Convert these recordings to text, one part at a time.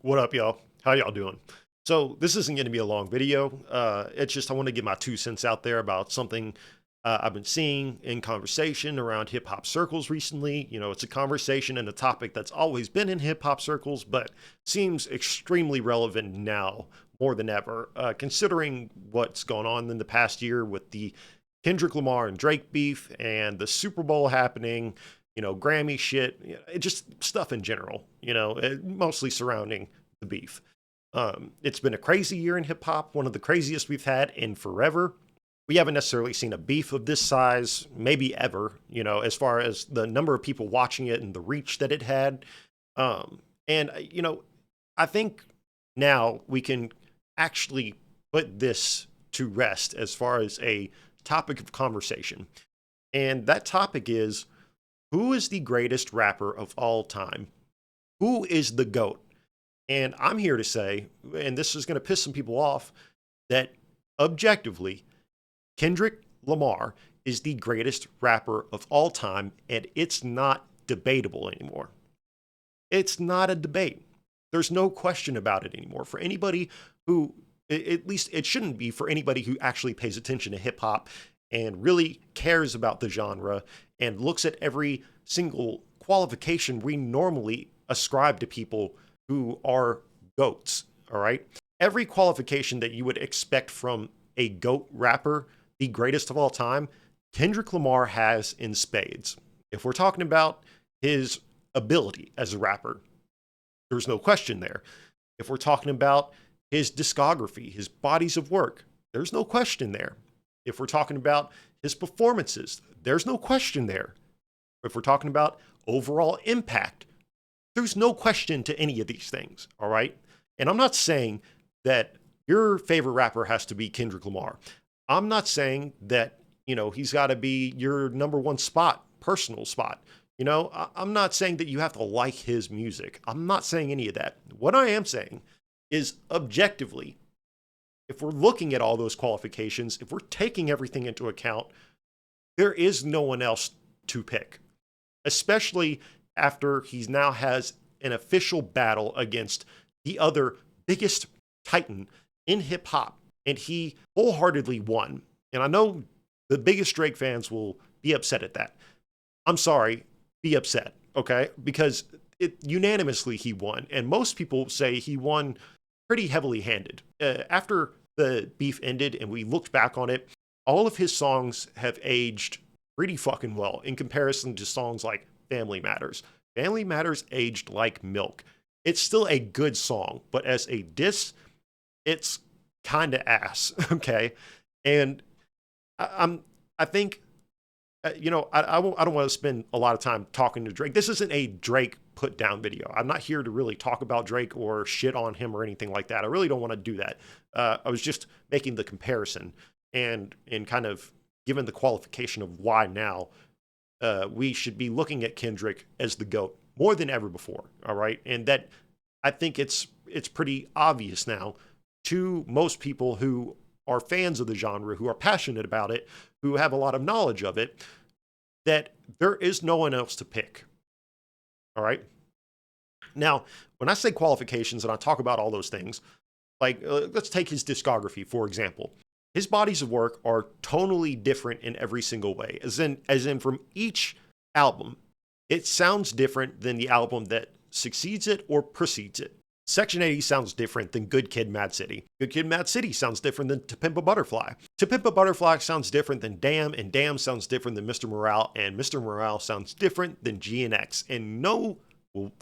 What up, y'all? How y'all doing? So this isn't going to be a long video. It's just I want to get my 2 cents out there about something I've been seeing in conversation around hip hop circles recently. You know, it's a conversation and a topic that's always been in hip hop circles, but seems extremely relevant now more than ever, considering what's gone on in the past year with the Kendrick Lamar and Drake beef and the Super Bowl happening, Grammy shit, just stuff in general, mostly surrounding the beef. It's been a crazy year in hip hop, one of the craziest we've had in forever. We haven't necessarily seen a beef of this size, maybe ever, as far as the number of people watching it and the reach that it had. And I think now we can actually put this to rest as far as a topic of conversation. And that topic is, who is the greatest rapper of all time? Who is the GOAT? And I'm here to say, and this is going to piss some people off, that objectively, Kendrick Lamar is the greatest rapper of all time, and it's not debatable anymore. It's not a debate. There's no question about it anymore. For anybody who, at least it shouldn't be for anybody who actually pays attention to hip hop and really cares about the genre and looks at every single qualification we normally ascribe to people who are GOATs, all right? Every qualification that you would expect from a GOAT rapper, the greatest of all time, Kendrick Lamar has in spades. If we're talking about his ability as a rapper, there's no question there. If we're talking about his discography, his bodies of work, there's no question there. If we're talking about his performances, there's no question there. If we're talking about overall impact, there's no question to any of these things, all right? And I'm not saying that your favorite rapper has to be Kendrick Lamar. I'm not saying that, he's got to be your number one spot, personal spot. I'm not saying that you have to like his music. I'm not saying any of that. What I am saying is objectively, if we're looking at all those qualifications, if we're taking everything into account, there is no one else to pick, especially after he now has an official battle against the other biggest titan in hip hop, and he wholeheartedly won. And I know the biggest Drake fans will be upset at that. I'm sorry, be upset, okay? Because unanimously he won, and most people say he won pretty heavily handed. After the beef ended and we looked back on it, all of his songs have aged pretty fucking well in comparison to songs like Family Matters. Family Matters aged like milk. It's still a good song, but as a diss, it's kind of ass, okay? And I think, I don't want to spend a lot of time talking to Drake. This isn't a Drake put down video. I'm not here to really talk about Drake or shit on him or anything like that. I really don't want to do that. I was just making the comparison and kind of given the qualification of why now we should be looking at Kendrick as the GOAT more than ever before. All right. And that I think it's pretty obvious now to most people who are fans of the genre, who are passionate about it, who have a lot of knowledge of it, that there is no one else to pick. All right. Now, when I say qualifications and I talk about all those things, like let's take his discography, for example. His bodies of work are tonally different in every single way. As in from each album, it sounds different than the album that succeeds it or precedes it. Section 80 sounds different than Good Kid, Mad City. Good Kid, Mad City sounds different than To Pimp a Butterfly. To Pimp a Butterfly sounds different than Damn, and Damn sounds different than Mr. Morale, and Mr. Morale sounds different than G and X. And no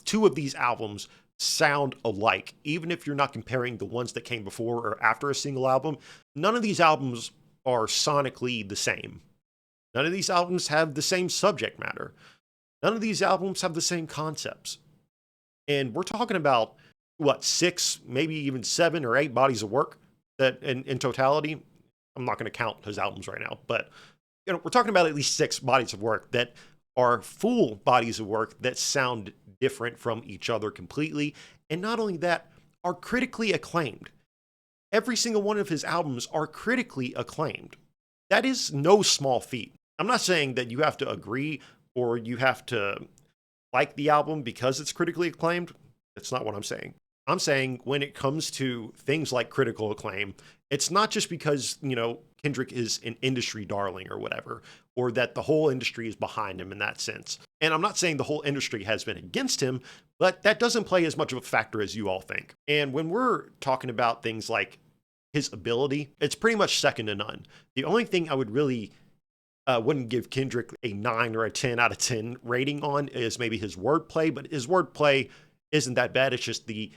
two of these albums sound alike, even if you're not comparing the ones that came before or after a single album. None of these albums are sonically the same. None of these albums have the same subject matter. None of these albums have the same concepts. And we're talking about, 6, maybe even 7 or 8 bodies of work that in totality. I'm not going to count his albums right now, but we're talking about at least 6 bodies of work that are full bodies of work that sound different from each other completely. And not only that, are critically acclaimed. Every single one of his albums are critically acclaimed. That is no small feat. I'm not saying that you have to agree or you have to like the album because it's critically acclaimed. That's not what I'm saying. I'm saying when it comes to things like critical acclaim, it's not just because, Kendrick is an industry darling or whatever, or that the whole industry is behind him in that sense. And I'm not saying the whole industry has been against him, but that doesn't play as much of a factor as you all think. And when we're talking about things like his ability, it's pretty much second to none. The only thing I would really wouldn't give Kendrick a 9 or a 10 out of 10 rating on is maybe his wordplay, but his wordplay isn't that bad. It's just the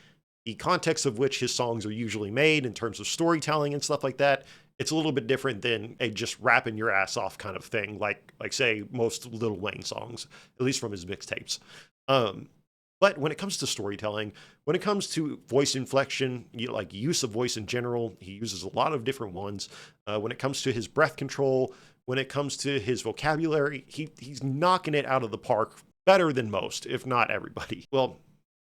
context of which his songs are usually made in terms of storytelling and stuff like that. It's a little bit different than a just rapping your ass off kind of thing, like say most Lil Wayne songs, at least from his mixtapes. But when it comes to storytelling, when it comes to voice inflection, like use of voice in general, he uses a lot of different ones. When it comes to his breath control, when it comes to his vocabulary, he's knocking it out of the park better than most, if not everybody. Well,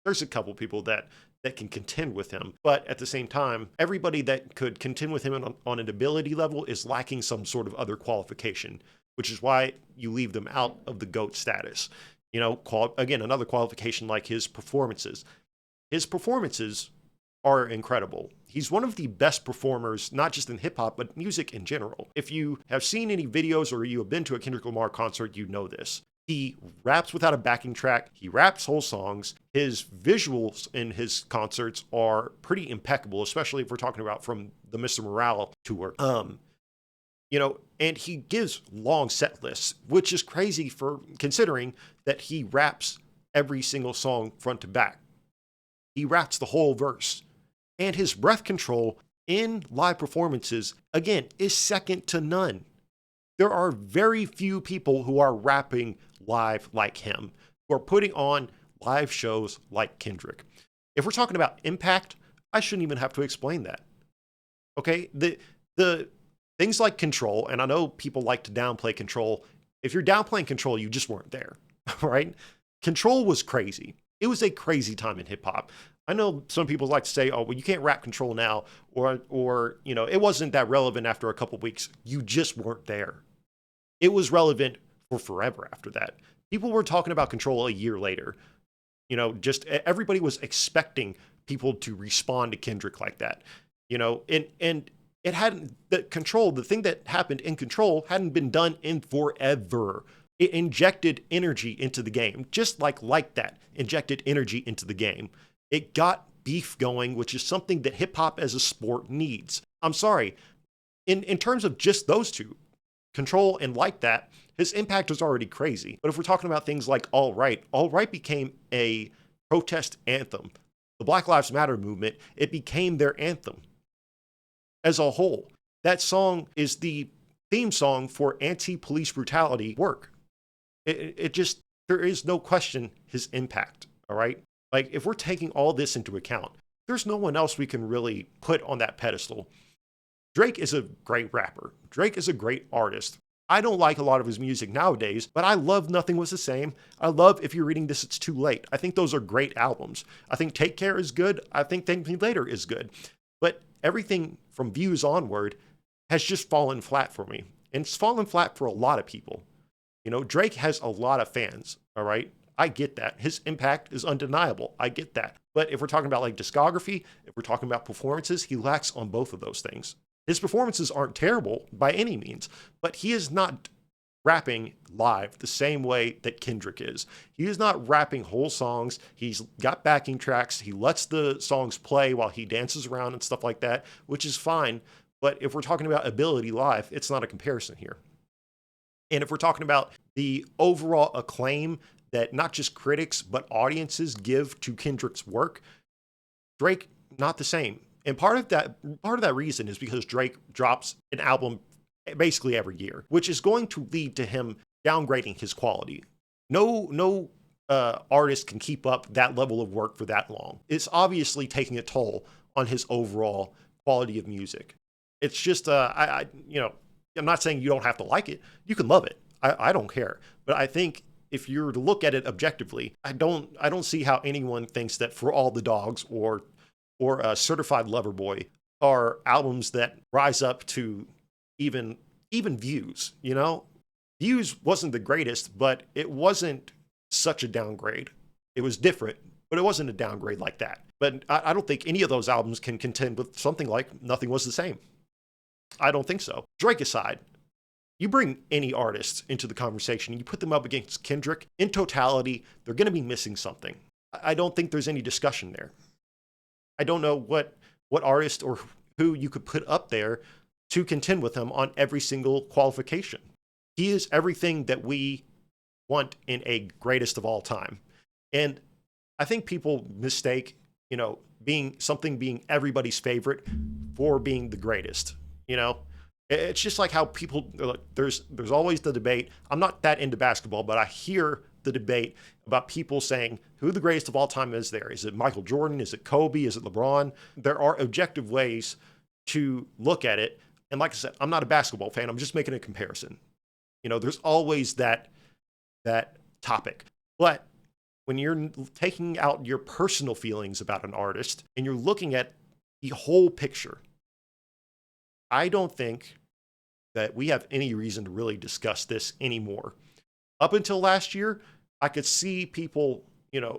there's a couple people that can contend with him, but at the same time, everybody that could contend with him on an ability level is lacking some sort of other qualification, which is why you leave them out of the GOAT status. Again, another qualification like his performances. His performances are incredible. He's one of the best performers, not just in hip hop, but music in general. If you have seen any videos or you have been to a Kendrick Lamar concert, you know this. He raps without a backing track. He raps whole songs. His visuals in his concerts are pretty impeccable, especially if we're talking about from the Mr. Morale tour. And he gives long set lists, which is crazy for considering that he raps every single song front to back. He raps the whole verse. And his breath control in live performances, again, is second to none. There are very few people who are rapping live like him, who are putting on live shows like Kendrick. If we're talking about impact, I shouldn't even have to explain that. Okay? The things like Control, and I know people like to downplay Control. If you're downplaying Control, you just weren't there, right? Control was crazy. It was a crazy time in hip hop. I know some people like to say, oh, well, you can't rap Control now, or it wasn't that relevant after a couple weeks. You just weren't there. It was relevant for forever after that. People were talking about Control a year later. Just everybody was expecting people to respond to Kendrick like that. And it hadn't, the thing that happened in Control hadn't been done in forever. It injected energy into the game, just like that, injected energy into the game. It got beef going, which is something that hip hop as a sport needs. I'm sorry, in terms of just those two, Control and Like That, his impact was already crazy. But if we're talking about things like All Right became a protest anthem. The Black Lives Matter movement, it became their anthem as a whole. That song is the theme song for anti-police brutality work. It just, there is no question his impact, all right? Like, if we're taking all this into account, there's no one else we can really put on that pedestal. Drake is a great rapper. Drake is a great artist. I don't like a lot of his music nowadays, but I love Nothing Was the Same. I love If You're Reading This, It's Too Late. I think those are great albums. I think Take Care is good. I think Thank Me Later is good. But everything from Views onward has just fallen flat for me. And it's fallen flat for a lot of people. Drake has a lot of fans, all right? I get that. His impact is undeniable. I get that. But if we're talking about like discography, if we're talking about performances, he lacks on both of those things. His performances aren't terrible by any means, but he is not rapping live the same way that Kendrick is. He is not rapping whole songs. He's got backing tracks. He lets the songs play while he dances around and stuff like that, which is fine. But if we're talking about ability live, it's not a comparison here. And if we're talking about the overall acclaim that not just critics, but audiences give to Kendrick's work, Drake, not the same. And part of that reason is because Drake drops an album basically every year, which is going to lead to him downgrading his quality. No artist can keep up that level of work for that long. It's obviously taking a toll on his overall quality of music. It's just, I'm not saying you don't have to like it. You can love it. I don't care. But I think if you're to look at it objectively, I don't see how anyone thinks that For All the Dogs or Certified Lover Boy are albums that rise up to even Views. Views wasn't the greatest, but it wasn't such a downgrade. It was different, but it wasn't a downgrade like that. But I don't think any of those albums can contend with something like Nothing Was the Same. I don't think so. Drake aside, you bring any artist into the conversation and you put them up against Kendrick, in totality, they're going to be missing something. I don't think there's any discussion there. I don't know what artist or who you could put up there to contend with him on every single qualification. He is everything that we want in a greatest of all time. And I think people mistake, being everybody's favorite for being the greatest. It's just like how people, there's always the debate. I'm not that into basketball, but I hear the debate about people saying who the greatest of all time is there. Is it Michael Jordan? Is it Kobe? Is it LeBron? There are objective ways to look at it. And like I said, I'm not a basketball fan. I'm just making a comparison. There's always that topic. But when you're taking out your personal feelings about an artist and you're looking at the whole picture, I don't think that we have any reason to really discuss this anymore. Up until last year, I could see people,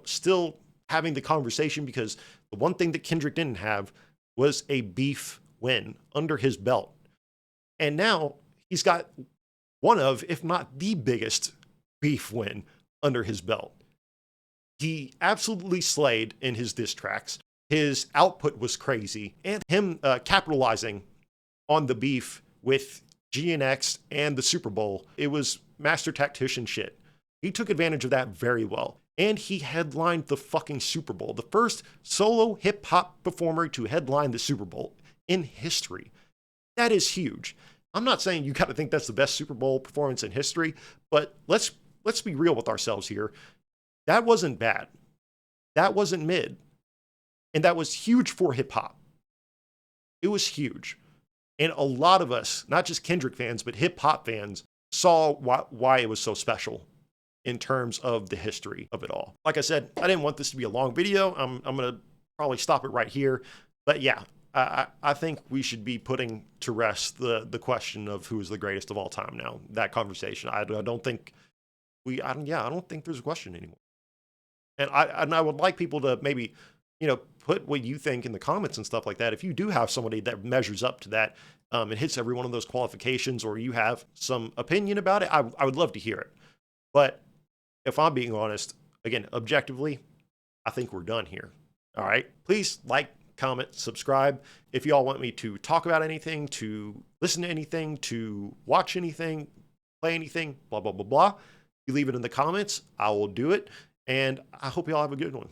still having the conversation because the one thing that Kendrick didn't have was a beef win under his belt. And now he's got one of, if not the biggest beef win under his belt. He absolutely slayed in his diss tracks. His output was crazy. And him capitalizing on the beef with GNX and the Super Bowl, it was master tactician shit. He took advantage of that very well. And he headlined the fucking Super Bowl. The first solo hip-hop performer to headline the Super Bowl in history. That is huge. I'm not saying you got to think that's the best Super Bowl performance in history, but let's be real with ourselves here. That wasn't bad. That wasn't mid. And that was huge for hip-hop. It was huge. And a lot of us, not just Kendrick fans, but hip-hop fans, saw why it was so special in terms of the history of it all. Like I said, I didn't want this to be a long video. I'm going to probably stop it right here. But yeah, I think we should be putting to rest the question of who is the greatest of all time now. That conversation. I don't think I don't think there's a question anymore. And I would like people to maybe, put what you think in the comments and stuff like that. If you do have somebody that measures up to that, and hits every one of those qualifications, or you have some opinion about it, I would love to hear it. But if I'm being honest, again, objectively, I think we're done here. All right. Please like, comment, subscribe. If y'all want me to talk about anything, to listen to anything, to watch anything, play anything, blah, blah, blah, blah, you leave it in the comments. I will do it. And I hope y'all have a good one.